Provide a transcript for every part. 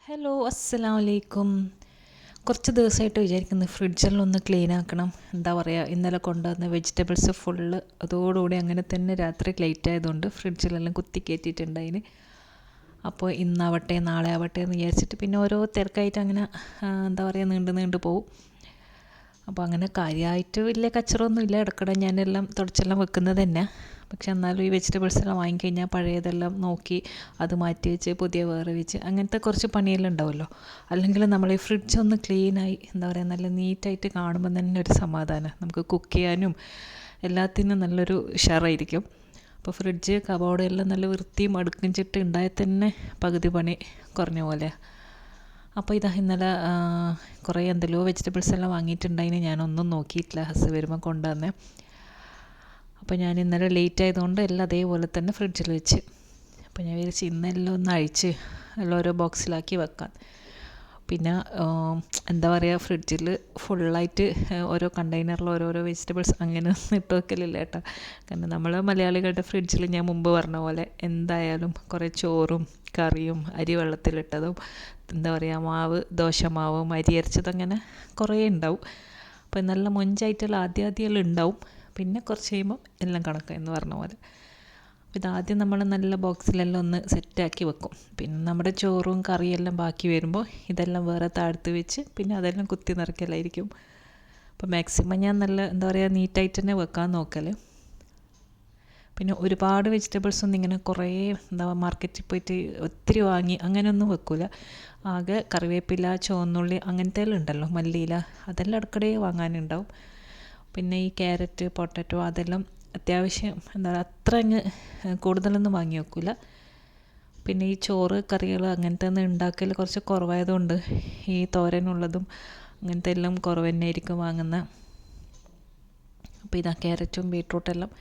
Hello, അസ്സലാമു അലൈക്കും. കുറച്ച് ദിവസമായിട്ട് വിചാരിക്കുന്നു ഫ്രിഡ്ജെല്ലാം ഒന്ന് ക്ലീൻ ആക്കണം. എന്താ പറയുക, ഇന്നലെ കൊണ്ടുവന്ന വെജിറ്റബിൾസ് ഫുള്ള് അതോടുകൂടി അങ്ങനെ തന്നെ രാത്രി ലേറ്റ് ആയതുകൊണ്ട് ഫ്രിഡ്ജിലെല്ലാം കുത്തി കയറ്റിയിട്ടുണ്ടായിന്. അപ്പോൾ ഇന്നാവട്ടെ നാളെ ആവട്ടെ എന്ന് വിചാരിച്ചിട്ട് പിന്നെ ഓരോ തിരക്കായിട്ട് അങ്ങനെ എന്താ പറയുക നീണ്ടു പോകും. അപ്പോൾ അങ്ങനെ കാര്യമായിട്ട് വലിയ കച്ചറൊന്നും ഇല്ല. ഇടയ്ക്കിടെ ഞാനെല്ലാം തുടച്ചെല്ലാം വെക്കുന്നത് തന്നെ. പക്ഷെ എന്നാലും ഈ വെജിറ്റബിൾസ് എല്ലാം വാങ്ങിക്കഴിഞ്ഞാൽ പഴയതെല്ലാം നോക്കി അത് മാറ്റി വെച്ച് പുതിയ വേറെ വെച്ച് അങ്ങനത്തെ കുറച്ച് പണിയെല്ലാം ഉണ്ടാവുമല്ലോ. അല്ലെങ്കിൽ നമ്മൾ ഈ ഫ്രിഡ്ജ് ഒന്ന് ക്ലീനായി എന്താ പറയുക നല്ല നീറ്റായിട്ട് കാണുമ്പോൾ തന്നെ ഒരു സമാധാനം, നമുക്ക് കുക്ക് ചെയ്യാനും എല്ലാത്തിനും നല്ലൊരു ഉഷാറായിരിക്കും. അപ്പോൾ ഫ്രിഡ്ജ് കബോർഡ് എല്ലാം നല്ല വൃത്തിയും അടുക്കും ചിട്ട് ഉണ്ടായാൽ തന്നെ പകുതി പണി കുറഞ്ഞ പോലെ. അപ്പോൾ ഇതാ ഇന്നലെ കുറേ എന്തെല്ലോ വെജിറ്റബിൾസ് എല്ലാം വാങ്ങിയിട്ടുണ്ടായിന്. ഞാനൊന്നും നോക്കിയിട്ടില്ല, ഹസ് വരുമ്പോൾ കൊണ്ടുവന്നേ. അപ്പോൾ ഞാൻ ഇന്നലെ ലേറ്റ് ആയതുകൊണ്ട് എല്ലാം അതേപോലെ തന്നെ ഫ്രിഡ്ജിൽ വെച്ച്. അപ്പോൾ ഞാൻ വിചാരിച്ച് ഇന്നെല്ലാം ഒന്ന് അഴിച്ച് എല്ലാം ഓരോ ബോക്സിലാക്കി വെക്കാം. പിന്നെ എന്താ പറയുക, ഫ്രിഡ്ജിൽ ഫുള്ളായിട്ട് ഓരോ കണ്ടെയ്നറിൽ ഓരോരോ വെജിറ്റബിൾസ് അങ്ങനെ ഒന്നും ഇട്ട് വെക്കലില്ല കേട്ടോ. കാരണം നമ്മൾ മലയാളികളുടെ ഫ്രിഡ്ജിൽ ഞാൻ മുമ്പ് പറഞ്ഞ പോലെ എന്തായാലും കുറേ ചോറും കറിയും അരി വെള്ളത്തിലിട്ടതും എന്താ പറയുക മാവ് ദോശമാവും അരി അരച്ചതും അങ്ങനെ കുറേ ഉണ്ടാവും. അപ്പോൾ നല്ല മൊഞ്ചായിട്ടെല്ലാം ആദ്യം ഉണ്ടാവും. പിന്നെ കുറച്ച് കഴിയുമ്പം എല്ലാം കണക്കാണ് എന്ന് പറഞ്ഞ പോലെ. അപ്പോൾ ഇതാദ്യം നമ്മൾ നല്ല ബോക്സിലെല്ലാം ഒന്ന് സെറ്റാക്കി വെക്കും. പിന്നെ നമ്മുടെ ചോറും കറിയെല്ലാം ബാക്കി വരുമ്പോൾ ഇതെല്ലാം വേറെ താഴ്ത്ത് വെച്ച് പിന്നെ അതെല്ലാം കുത്തി നിറയ്ക്കലായിരിക്കും. അപ്പോൾ മാക്സിമം ഞാൻ നല്ല എന്താ പറയുക നീറ്റായിട്ട് തന്നെ വെക്കാൻ നോക്കൽ. പിന്നെ ഒരുപാട് വെജിറ്റബിൾസ് ഒന്നും ഇങ്ങനെ കുറേ എന്താ മാർക്കറ്റിൽ പോയിട്ട് ഒത്തിരി വാങ്ങി അങ്ങനെയൊന്നും വെക്കില്ല. ആകെ കറിവേപ്പില ചുവന്നുള്ളി അങ്ങനത്തെ എല്ലാം ഉണ്ടല്ലോ, മല്ലിയില, അതെല്ലാം ഇടയ്ക്കിടെ വാങ്ങാനുണ്ടാവും. പിന്നെ ഈ ക്യാരറ്റ് പൊട്ടാറ്റോ അതെല്ലാം അത്യാവശ്യം എന്താ അത്ര അങ്ങ് കൂടുതലൊന്നും വാങ്ങി വെക്കില്ല. പിന്നെ ഈ ചോറ് കറികൾ അങ്ങനത്തെ ഒന്നും ഉണ്ടാക്കൽ കുറച്ച് കുറവായതുകൊണ്ട് ഈ തോരനുള്ളതും അങ്ങനത്തെ എല്ലാം കുറവ് തന്നെ ആയിരിക്കും വാങ്ങുന്നത്. അപ്പോൾ ഇതാ ക്യാരറ്റും ബീട്രൂട്ടെല്ലാം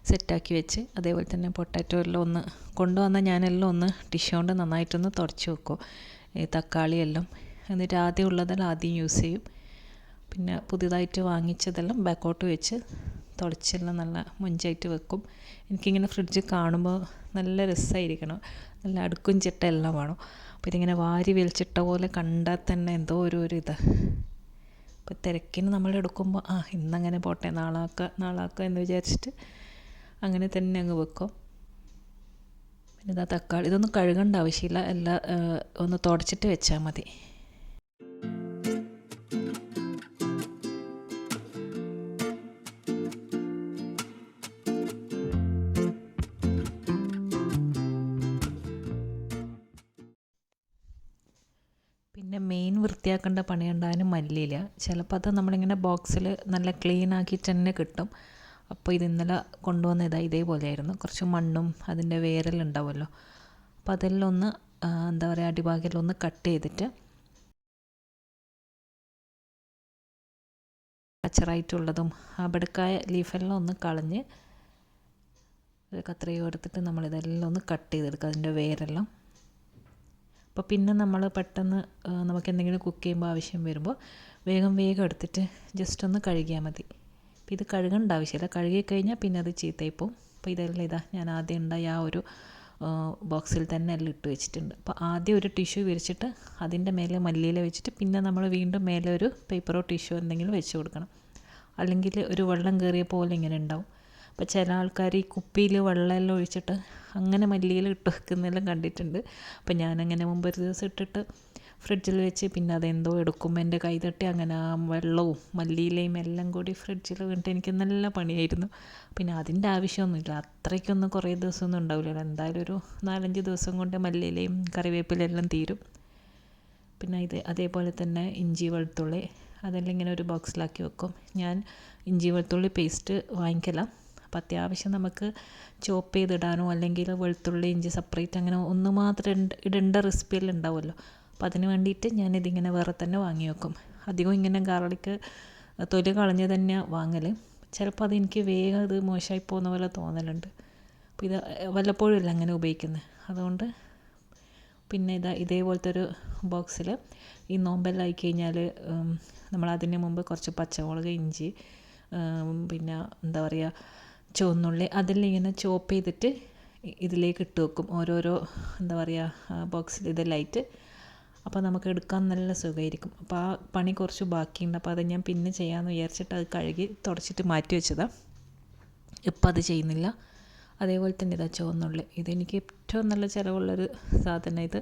സെറ്റാക്കി വെച്ച് അതേപോലെ തന്നെ പൊട്ടാറ്റോ എല്ലാം ഒന്ന് കൊണ്ടുവന്നാൽ ഞാനെല്ലാം ഒന്ന് ടിഷ്യൂ കൊണ്ട് നന്നായിട്ടൊന്ന് തുടച്ച് വെക്കും. ഈ തക്കാളിയെല്ലാം എന്നിട്ട് ആദ്യം ഉള്ളതെല്ലാം ആദ്യം യൂസ് ചെയ്യും. പിന്നെ പുതിയതായിട്ട് വാങ്ങിച്ചതെല്ലാം ബാക്കോട്ട് വെച്ച് തുടച്ചെല്ലാം നല്ല മൊഞ്ചായിട്ട് വെക്കും. എനിക്കിങ്ങനെ ഫ്രിഡ്ജ് കാണുമ്പോൾ നല്ല രസമായിരിക്കണം, നല്ല അടുക്കും ചിട്ട എല്ലാം വേണം. അപ്പോൾ ഇതിങ്ങനെ വാരി വലിച്ചിട്ട പോലെ കണ്ടാൽ തന്നെ എന്തോ ഒരു ഇത്. അപ്പോൾ തിരക്കിന് നമ്മൾ എടുക്കുമ്പോൾ ഇന്നങ്ങനെ പോട്ടെ നാളാക്കുക എന്ന് വിചാരിച്ചിട്ട് അങ്ങനെ തന്നെ അങ്ങ് വെക്കും. പിന്നെ ഇതാ തക്കാളി ഇതൊന്നും കഴുകേണ്ട ആവശ്യമില്ല, എല്ലാം ഒന്ന് തുടച്ചിട്ട് വെച്ചാൽ മതി. പിന്നെ മെയിൻ വൃത്തിയാക്കേണ്ട പണിയുണ്ടാകാനും മല്ലിയില. ചിലപ്പോൾ അത് നമ്മളിങ്ങനെ ബോക്സിൽ നല്ല ക്ലീൻ ആക്കിയിട്ട് തന്നെ കിട്ടും. അപ്പോൾ ഇത് ഇന്നലെ കൊണ്ടുവന്ന ഇതേപോലെയായിരുന്നു. കുറച്ച് മണ്ണും അതിൻ്റെ വേരെല്ലാം ഉണ്ടാവുമല്ലോ. അപ്പോൾ അതെല്ലാം ഒന്ന് എന്താ പറയുക അടിഭാഗമെല്ലാം ഒന്ന് കട്ട് ചെയ്തിട്ട് കച്ചറായിട്ടുള്ളതും ബടക്കായ ലീഫെല്ലാം ഒന്ന് കളഞ്ഞ് ഒരു കത്രിക എടുത്തിട്ട് നമ്മളിതെല്ലാം ഒന്ന് കട്ട് ചെയ്തെടുക്കുക, അതിൻ്റെ വേരെല്ലാം. അപ്പോൾ പിന്നെ നമ്മൾ പെട്ടെന്ന് നമുക്ക് എന്തെങ്കിലും കുക്ക് ചെയ്യുമ്പോൾ ആവശ്യം വരുമ്പോൾ വേഗം എടുത്തിട്ട് ജസ്റ്റ് ഒന്ന് കഴുകിയാൽ മതി. അപ്പോൾ ഇത് കഴുകേണ്ട ആവശ്യമില്ല, കഴുകിക്കഴിഞ്ഞാൽ പിന്നെ അത് ചീത്തയിപ്പോവും. അപ്പോൾ ഇതെല്ലാം ഞാൻ ആദ്യം ഉണ്ടായ ആ ഒരു ബോക്സിൽ തന്നെ എല്ലാം ഇട്ട് വെച്ചിട്ടുണ്ട്. അപ്പോൾ ആദ്യം ഒരു ടിഷ്യൂ വിരിച്ചിട്ട് അതിൻ്റെ മേലെ മല്ലിയില വെച്ചിട്ട് പിന്നെ നമ്മൾ വീണ്ടും മേലെ ഒരു പേപ്പറോ ടിഷ്യൂ എന്തെങ്കിലും വെച്ച് കൊടുക്കണം. അല്ലെങ്കിൽ ഒരു വെള്ളം കയറിയ പോലെ ഇങ്ങനെ ഉണ്ടാവും. അപ്പോൾ ചില ആൾക്കാർ ഈ കുപ്പിയിൽ വെള്ളമെല്ലാം ഒഴിച്ചിട്ട് അങ്ങനെ മല്ലിയില ഇട്ട് വെക്കുന്നതെല്ലാം കണ്ടിട്ടുണ്ട്. അപ്പോൾ ഞാനങ്ങനെ മുമ്പ് ഒരു ദിവസം ഇട്ടിട്ട് ഫ്രിഡ്ജിൽ വെച്ച് പിന്നെ അതെന്തോ എടുക്കുമ്പോൾ എൻ്റെ കൈ തട്ടി അങ്ങനെ ആ വെള്ളവും മല്ലിയിലയും എല്ലാം കൂടി ഫ്രിഡ്ജിൽ വീണിട്ട് എനിക്ക് നല്ല പണിയായിരുന്നു. പിന്നെ അതിൻ്റെ ആവശ്യമൊന്നുമില്ല, അത്രയ്ക്കൊന്നും കുറേ ദിവസമൊന്നും ഉണ്ടാവില്ലല്ലോ, എന്തായാലും ഒരു 4-5 ദിവസം കൊണ്ട് മല്ലിയിലയും കറിവേപ്പിലെല്ലാം തീരും. പിന്നെ അതേപോലെ തന്നെ ഇഞ്ചി വെളുത്തുള്ളി അതെല്ലാം ഇങ്ങനെ ഒരു ബോക്സിലാക്കി വെക്കും. ഞാൻ ഇഞ്ചി വെളുത്തുള്ളി പേസ്റ്റ് വാങ്ങിക്കല. അപ്പോൾ അത്യാവശ്യം നമുക്ക് ചോപ്പ് ചെയ്തിടാനോ അല്ലെങ്കിൽ വെളുത്തുള്ളി ഇഞ്ചി സെപ്പറേറ്റ് അങ്ങനെ ഒന്ന് മാത്രം ഇടേണ്ട റെസിപ്പിയെല്ലാം ഉണ്ടാവുമല്ലോ. അപ്പോൾ അതിന് വേണ്ടിയിട്ട് ഞാനിതിങ്ങനെ വേറെ തന്നെ വാങ്ങി വെക്കും. അധികം ഇങ്ങനെ ഗാർലിക്ക് തൊലി കളഞ്ഞ് തന്നെ വാങ്ങൽ. ചിലപ്പോൾ അതെനിക്ക് വേഗം ഇത് മോശമായി പോകുന്ന പോലെ തോന്നലുണ്ട്. അപ്പോൾ ഇത് വല്ലപ്പോഴും അല്ല അങ്ങനെ ഉപയോഗിക്കുന്നത്. അതുകൊണ്ട് പിന്നെ ഇതേപോലത്തെ ഒരു ബോക്സിൽ ഈ നോമ്പെല്ലാം ആയി കഴിഞ്ഞാൽ നമ്മളതിന് മുമ്പ് കുറച്ച് പച്ചമുളക് ഇഞ്ചി പിന്നെ എന്താ പറയുക ചുവന്നുള്ളി അതെല്ലാം ഇങ്ങനെ ചോപ്പ് ചെയ്തിട്ട് ഇതിലേക്ക് ഇട്ട് വെക്കും. ഓരോരോ എന്താ പറയുക ബോക്സിൽ ഇതെല്ലാമായിട്ട്. അപ്പോൾ നമുക്ക് എടുക്കാൻ നല്ല സുഖമായിരിക്കും. അപ്പോൾ ആ പണി കുറച്ച് ബാക്കിയുണ്ട്. അപ്പോൾ അത് ഞാൻ പിന്നെ ചെയ്യാമെന്ന് വിചാരിച്ചിട്ട് അത് കഴുകി തുടച്ചിട്ട് മാറ്റി വെച്ചതാണ്. ഇപ്പം അത് ചെയ്യുന്നില്ല. അതേപോലെ തന്നെ ഇതാ ചുവന്നുള്ളി, ഇതെനിക്ക് ഏറ്റവും നല്ല ചിലവുള്ളൊരു സാധനം ഇത്.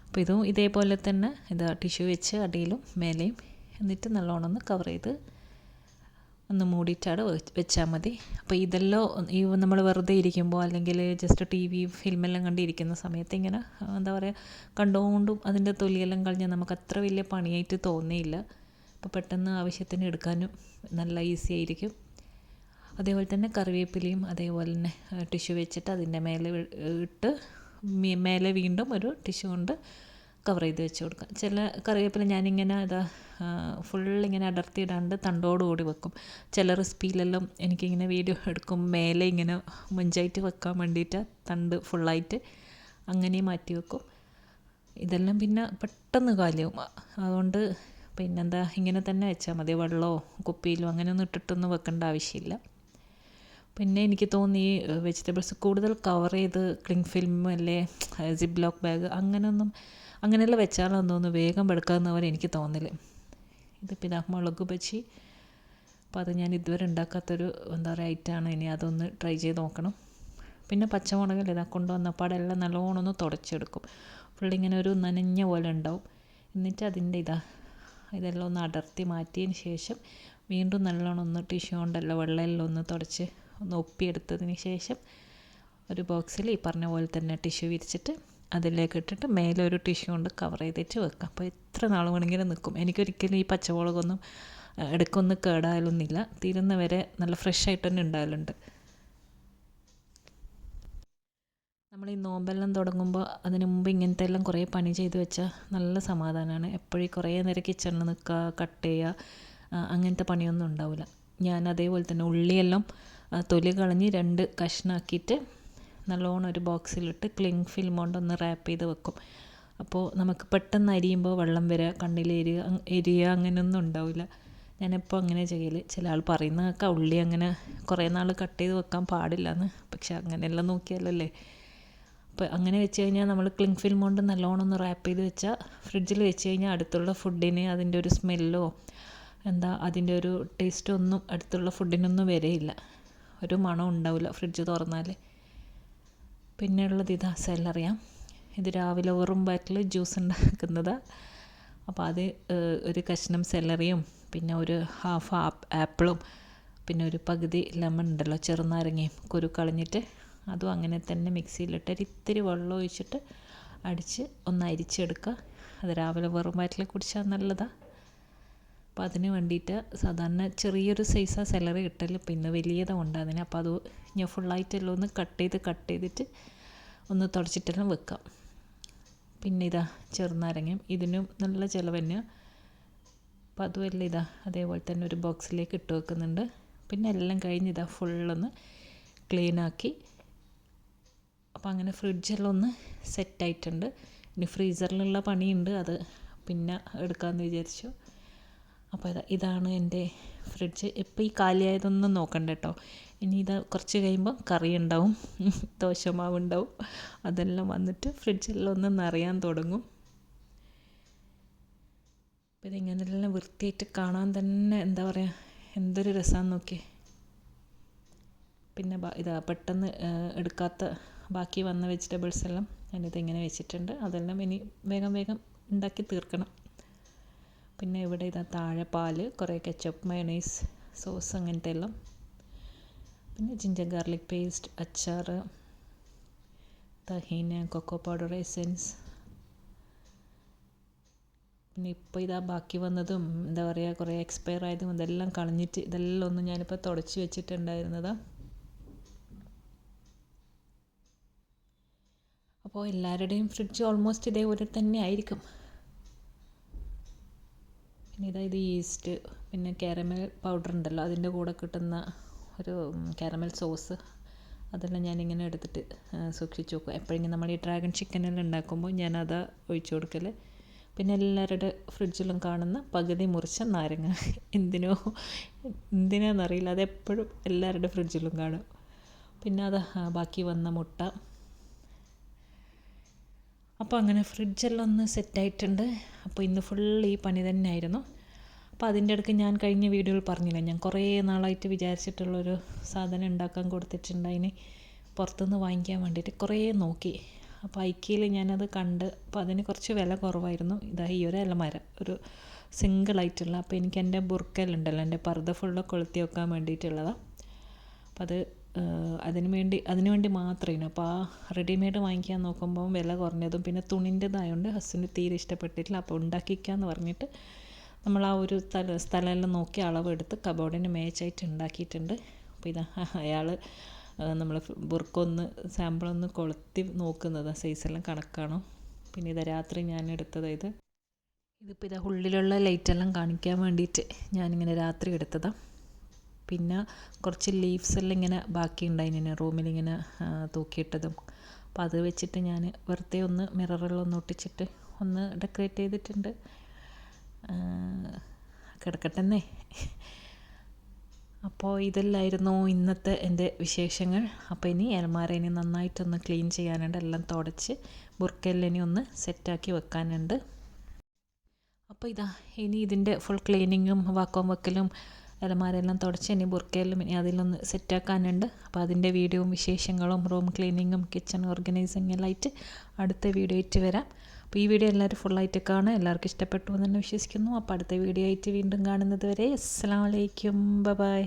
അപ്പോൾ ഇതും ഇതേപോലെ തന്നെ ഇതാ ടിഷ്യൂ വെച്ച് അടിയിലും മേലെയും, എന്നിട്ട് നല്ലോണം ഒന്ന് കവർ ചെയ്ത് ഒന്ന് മൂടിയിട്ടാണ് വെച്ചാൽ മതി. അപ്പോൾ ഇതെല്ലാം ഈ നമ്മൾ വെറുതെ ഇരിക്കുമ്പോൾ അല്ലെങ്കിൽ ജസ്റ്റ് ടി വി ഫിലിമെല്ലാം കണ്ടിരിക്കുന്ന സമയത്ത് ഇങ്ങനെ എന്താ പറയുക, കണ്ടുകൊണ്ടും അതിൻ്റെ തൊലിയെല്ലാം കളഞ്ഞാൽ നമുക്ക് അത്ര വലിയ പണിയായിട്ട് തോന്നിയില്ല. അപ്പോൾ പെട്ടെന്ന് ആവശ്യത്തിന് എടുക്കാനും നല്ല ഈസി ആയിരിക്കും. അതേപോലെ തന്നെ കറിവേപ്പിലയും അതേപോലെ തന്നെ ടിഷ്യൂ വെച്ചിട്ട് അതിൻ്റെ മേലെ ഇട്ട് മേലെ വീണ്ടും ഒരു ടിഷ്യൂ കൊണ്ട് കവർ ചെയ്ത് വെച്ച് കൊടുക്കാം. ചില കറിവേപ്പില ഞാനിങ്ങനെ ഇതാ ഫുള്ളിങ്ങനെ അടർത്തിയിടാണ്ട് തണ്ടോടുകൂടി വെക്കും. ചില റെസിപ്പിയിലെല്ലാം എനിക്കിങ്ങനെ വീഡിയോ എടുക്കും മേലെ ഇങ്ങനെ മുഞ്ചായിട്ട് വെക്കാൻ വേണ്ടിയിട്ട് തണ്ട് ഫുള്ളായിട്ട് അങ്ങനെ മാറ്റി വെക്കും. ഇതെല്ലാം പിന്നെ പെട്ടെന്ന് കാലിയാവും. അതുകൊണ്ട് പിന്നെന്താ ഇങ്ങനെ തന്നെ വെച്ചാൽ മതി. വെള്ളമോ കുപ്പിയിലോ അങ്ങനെയൊന്നും ഇട്ടിട്ടൊന്നും വെക്കേണ്ട ആവശ്യമില്ല. പിന്നെ എനിക്ക് തോന്നി വെജിറ്റബിൾസ് കൂടുതൽ കവർ ചെയ്ത് ക്ലിങ് ഫിലിം അല്ലേ സിപ്പ് ലോക്ക് ബാഗ് അങ്ങനെയെല്ലാം വെച്ചാലോ തോന്നുന്നു വേഗം വെടുക്കാമെന്ന് പോലെ എനിക്ക് തോന്നല്. ഇത് പിന്നെ മുളക് ബജി, അപ്പോൾ അത് ഞാൻ ഇതുവരെ ഉണ്ടാക്കാത്തൊരു എന്താ പറയുക ഐറ്റമാണ്. ഇനി അതൊന്ന് ട്രൈ ചെയ്ത് നോക്കണം. പിന്നെ പച്ചമുളകല്ലേ ഇതാ കൊണ്ടുവന്നപ്പോൾ അതെല്ലാം നല്ലോണം ഒന്ന് തുടച്ചെടുക്കും. ഫുള്ളിങ്ങനെ ഒരു നനഞ്ഞ പോലെ ഉണ്ടാവും. എന്നിട്ട് അതിൻ്റെ ഇതെല്ലാം ഒന്ന് അടർത്തി മാറ്റിയതിന് ശേഷം വീണ്ടും നല്ലോണം ഒന്ന് ടിഷ്യൂ കൊണ്ടല്ല വെള്ളമെല്ലാം ഒന്ന് തുടച്ച് ഒന്ന് ഒപ്പിയെടുത്തതിന് ശേഷം ഒരു ബോക്സിൽ ഈ പറഞ്ഞ പോലെ തന്നെ ടിഷ്യൂ വിരിച്ചിട്ട് അതിലേക്ക് ഇട്ടിട്ട് മേലെ ഒരു ടിഷ്യൂ കൊണ്ട് കവർ ചെയ്തിട്ട് വെക്കാം. അപ്പോൾ എത്ര നാൾ വേണമെങ്കിലും നിൽക്കും. എനിക്കൊരിക്കലും ഈ പച്ചമുളകൊന്നും ഇടയ്ക്കൊന്നും കേടായാലൊന്നുമില്ല. തീരുന്ന വരെ നല്ല ഫ്രഷ് ആയിട്ട് തന്നെ ഉണ്ടാകലുണ്ട്. നമ്മൾ ഈ നോമ്പെല്ലാം തുടങ്ങുമ്പോൾ അതിന് മുമ്പ് ഇങ്ങനത്തെ എല്ലാം കുറേ പണി ചെയ്ത് വെച്ചാൽ നല്ല സമാധാനമാണ്. എപ്പോഴും കുറേ നേരം കിച്ചണിൽ നിൽക്കുക, കട്ട് ചെയ്യുക, അങ്ങനത്തെ പണിയൊന്നും ഉണ്ടാവില്ല. ഞാൻ അതേപോലെ തന്നെ ഉള്ളിയെല്ലാം തൊലി കളഞ്ഞ് 2 കഷ്ണമാക്കിയിട്ട് നല്ലോണം ഒരു ബോക്സിലിട്ട് ക്ലിങ് ഫിലിം കൊണ്ടൊന്ന് റാപ്പ് ചെയ്ത് വെക്കും. അപ്പോൾ നമുക്ക് പെട്ടെന്ന് അരിയുമ്പോൾ വെള്ളം വരിക, കണ്ണിൽ എരിയുക അങ്ങനെയൊന്നും ഉണ്ടാവില്ല. ഞാനെപ്പോൾ അങ്ങനെ ചെയ്യൽ. ചില ആൾ പറയുന്നതൊക്കെ ഉള്ളി അങ്ങനെ കുറേ നാൾ കട്ട് ചെയ്ത് വെക്കാൻ പാടില്ലെന്ന്. പക്ഷെ അങ്ങനെയെല്ലാം നോക്കിയാലല്ലേ. അപ്പോൾ അങ്ങനെ വെച്ച് കഴിഞ്ഞാൽ നമ്മൾ ക്ലിങ് ഫിലിം കൊണ്ട് നല്ലോണം ഒന്ന് റാപ്പ് ചെയ്ത് വെച്ചാൽ ഫ്രിഡ്ജിൽ വെച്ച് കഴിഞ്ഞാൽ അടുത്തുള്ള ഫുഡിന് അതിൻ്റെ ഒരു സ്മെല്ലോ അതിൻ്റെ ഒരു ടേസ്റ്റോ ഒന്നും അടുത്തുള്ള ഫുഡിനൊന്നും വരെയില്ല. ഒരു മണം ഉണ്ടാവില്ല ഫ്രിഡ്ജ് തുറന്നാൽ. പിന്നെ ഉള്ളത് സെലറിയാം. ഇത് രാവിലെ വെറും വയറ്റിൽ ജ്യൂസ് ഉണ്ടാക്കുന്നതാണ്. അപ്പോൾ അത് ഒരു കഷ്ണം സെലറിയും പിന്നെ ഒരു ഹാഫ് ആപ്പിളും പിന്നെ ഒരു പകുതി ലെമൺ ഉണ്ടല്ലോ ചെറുനാരങ്ങയും കുരു കളഞ്ഞിട്ട് അതും അങ്ങനെ തന്നെ മിക്സിയിലിട്ട് ഇത്തിരി വെള്ളം ഒഴിച്ചിട്ട് അടിച്ച് ഒന്ന് അരിച്ചെടുക്കുക. അത് രാവിലെ വെറും വയറ്റിൽ കുടിച്ചാൽ നല്ലതാണ്. അപ്പോൾ അതിന് വേണ്ടിയിട്ട് സാധാരണ ചെറിയൊരു സൈസാണ് സെലറി കിട്ടൽ, പിന്നെ വലിയതാണ് ഉണ്ട് അതിന്. അപ്പോൾ അത് ഞാൻ ഫുള്ളായിട്ടെല്ലാം ഒന്ന് കട്ട് ചെയ്തിട്ട് ഒന്ന് തുടച്ചിട്ടെല്ലാം വെക്കാം. പിന്നെ ചെറുനാരങ്ങയും ഇതിനും നല്ല ചിലവ് തന്നെയാണ്. അപ്പോൾ അതുമല്ല അതേപോലെ തന്നെ ഒരു ബോക്സിലേക്ക് ഇട്ട് വെക്കുന്നുണ്ട്. പിന്നെ എല്ലാം കഴിഞ്ഞ് ഫുള്ളൊന്ന് ക്ലീനാക്കി. അപ്പോൾ അങ്ങനെ ഫ്രിഡ്ജെല്ലാം ഒന്ന് സെറ്റായിട്ടുണ്ട്. ഇനി ഫ്രീസറിലുള്ള പണിയുണ്ട്, അത് പിന്നെ എടുക്കാമെന്ന് വിചാരിച്ചു. അപ്പോൾ ഇതാണ് എൻ്റെ ഫ്രിഡ്ജ്. ഇപ്പോൾ ഈ കാലിയായതൊന്നും നോക്കണ്ട കേട്ടോ. ഇനി കുറച്ച് കഴിയുമ്പോൾ കറി ഉണ്ടാവും, ദോശമാവ് ഉണ്ടാവും, അതെല്ലാം വന്നിട്ട് ഫ്രിഡ്ജെല്ലാം ഒന്ന് നിറയാൻ തുടങ്ങും. അപ്പോൾ ഇതിങ്ങനെല്ലാം വൃത്തിയായിട്ട് കാണാൻ തന്നെ എന്താ പറയുക, എന്തൊരു രസമാണെന്ന് നോക്കിയേ. പിന്നെ പെട്ടെന്ന് എടുക്കാത്ത ബാക്കി വന്ന വെജിറ്റബിൾസ് എല്ലാം ഞാനിതിങ്ങനെ വെച്ചിട്ടുണ്ട്. അതെല്ലാം ഇനി വേഗം ഉണ്ടാക്കി തീർക്കണം. പിന്നെ ഇവിടെ താഴെ പാല്, കുറേ കെച്ചപ്പ്, മയണൈസ്, സോസ് അങ്ങനത്തെ എല്ലാം. പിന്നെ ജിഞ്ചർ ഗാർലിക് പേസ്റ്റ്, അച്ചാർ, തഹീന, കൊക്കോ പൗഡർ, എസെൻസ്. പിന്നെ ഇപ്പോൾ ബാക്കി വന്നതും എന്താ പറയുക കുറേ എക്സ്പയർ ആയതും ഇതെല്ലാം കളഞ്ഞിട്ട് ഇതെല്ലാം ഒന്ന് ഞാനിപ്പോൾ തുടച്ച് വെച്ചിട്ടുണ്ടായിരുന്നതാണ്. അപ്പോൾ എല്ലാവരുടെയും ഫ്രിഡ്ജ് ഓൾമോസ്റ്റ് ഇതേപോലെ തന്നെ ആയിരിക്കും. പിന്നെ ഇത് ഈസ്റ്റ്, പിന്നെ കാരമൽ പൗഡർ ഉണ്ടല്ലോ അതിൻ്റെ കൂടെ കിട്ടുന്ന ഒരു കാരമൽ സോസ്, അതെല്ലാം ഞാനിങ്ങനെ എടുത്തിട്ട് സൂക്ഷിച്ച് വെക്കും. എപ്പോഴെങ്കിലും നമ്മൾ ഈ ഡ്രാഗൺ ചിക്കനെല്ലാം ഉണ്ടാക്കുമ്പോൾ ഞാനത് ഒഴിച്ചു കൊടുക്കൽ. പിന്നെ എല്ലാവരുടെ ഫ്രിഡ്ജിലും കാണുന്ന പകുതി മുറിച്ച നാരങ്ങ, എന്തിനാണെന്നറിയില്ല, അതെപ്പോഴും എല്ലാവരുടെ ഫ്രിഡ്ജിലും കാണും. പിന്നെ ബാക്കി വന്ന മുട്ട, അപ്പോൾ അങ്ങനെ ഫ്രിഡ്ജെല്ലാം ഒന്ന് സെറ്റായിട്ടുണ്ട്. അപ്പോൾ ഇന്ന് ഫുൾ ഈ പണി തന്നെയായിരുന്നു. അപ്പോൾ അതിൻ്റെ ഇടയ്ക്ക് ഞാൻ കഴിഞ്ഞ വീഡിയോയിൽ പറഞ്ഞില്ല, ഞാൻ കുറേ നാളായിട്ട് വിചാരിച്ചിട്ടുള്ളൊരു സാധനം ഉണ്ടാക്കാൻ കൊടുത്തിട്ടുണ്ട്. അതിന് പുറത്തുനിന്ന് വാങ്ങിക്കാൻ വേണ്ടിയിട്ട് കുറേ നോക്കി. അപ്പോൾ ഐക്കിയിൽ ഞാനത് കണ്ട്. അപ്പോൾ അതിന് കുറച്ച് വില കുറവായിരുന്നു. ഇതാ ഈ ഒരു അലമാര, ഒരു സിംഗിളായിട്ടുള്ള. അപ്പോൾ എനിക്ക് എൻ്റെ ബുർക്കലുണ്ടല്ലോ, എൻ്റെ പർദ്ദ ഫുള്ള് കൊളുത്തി വെക്കാൻ വേണ്ടിയിട്ടുള്ളതാണ്. അപ്പോൾ അത് അതിന് വേണ്ടി മാത്രമേ. അപ്പോൾ ആ റെഡിമെയ്ഡ് വാങ്ങിക്കാൻ നോക്കുമ്പോൾ വില കുറഞ്ഞതും പിന്നെ തുണിൻ്റെതായതുകൊണ്ട് ഹസ്സിന് തീരെ ഇഷ്ടപ്പെട്ടിട്ടില്ല. അപ്പോൾ ഉണ്ടാക്കിക്കാന്ന് പറഞ്ഞിട്ട് നമ്മൾ ആ ഒരു സ്ഥലമെല്ലാം നോക്കി അളവെടുത്ത് കബോർഡിന് മേച്ചായിട്ട് ഉണ്ടാക്കിയിട്ടുണ്ട്. അപ്പോൾ ഇതാ അയാൾ നമ്മൾ ബുർക്കൊന്ന് സാമ്പിളൊന്ന് കൊളുത്തി നോക്കുന്നത്, സൈസെല്ലാം കണക്കാണോ. പിന്നെ ഇതാ രാത്രി ഞാൻ എടുത്തത് ഇതിപ്പോൾ ഇതാ ഉള്ളിലുള്ള ലൈറ്റെല്ലാം കാണിക്കാൻ വേണ്ടിയിട്ട് ഞാനിങ്ങനെ രാത്രി എടുത്തതാണ്. പിന്നെ കുറച്ച് ലീവ്സ് എല്ലാം ഇങ്ങനെ ബാക്കി ഉണ്ടായിന് റൂമിലിങ്ങനെ തൂക്കിയിട്ടതും. അപ്പോൾ അത് വെച്ചിട്ട് ഞാൻ വെറുതെ ഒന്ന് മിററെല്ലാം ഒന്ന് ഒട്ടിച്ചിട്ട് ഒന്ന് ഡെക്കറേറ്റ് ചെയ്തിട്ടുണ്ട്. കിടക്കട്ടെന്നേ. അപ്പോൾ ഇതെല്ലായിരുന്നു ഇന്നത്തെ എൻ്റെ വിശേഷങ്ങൾ. അപ്പോൾ ഇനി അലമാരേനെ നന്നായിട്ടൊന്ന് ക്ലീൻ ചെയ്യാനുണ്ട്, എല്ലാം തുടച്ച് ബുർക്കെല്ലാം ഒന്ന് സെറ്റാക്കി വെക്കാനുണ്ട്. അപ്പോൾ ഇതാ ഇനി ഇതിൻ്റെ ഫുൾ ക്ലീനിങ്ങും വാക്വം വെക്കലും അലമാരെല്ലാം തുടച്ച് ഇനി ബുർക്കയിലും ഇനി അതിലൊന്ന് സെറ്റാക്കാനുണ്ട്. അപ്പോൾ അതിൻ്റെ വീഡിയോയും വിശേഷങ്ങളും റൂം ക്ലീനിങ്ങും കിച്ചൺ ഓർഗനൈസിങ് എല്ലാം ആയിട്ട് അടുത്ത വീഡിയോ ആയിട്ട് വരാം. അപ്പോൾ ഈ വീഡിയോ എല്ലാവരും ഫുള്ളായിട്ട് കാണുക. എല്ലാവർക്കും ഇഷ്ടപ്പെട്ടു എന്ന് തന്നെ വിശ്വസിക്കുന്നു. അപ്പോൾ അടുത്ത വീഡിയോ ആയിട്ട് വീണ്ടും കാണുന്നത് വരെ അസ്സലാമു അലൈക്കും, ബൈ.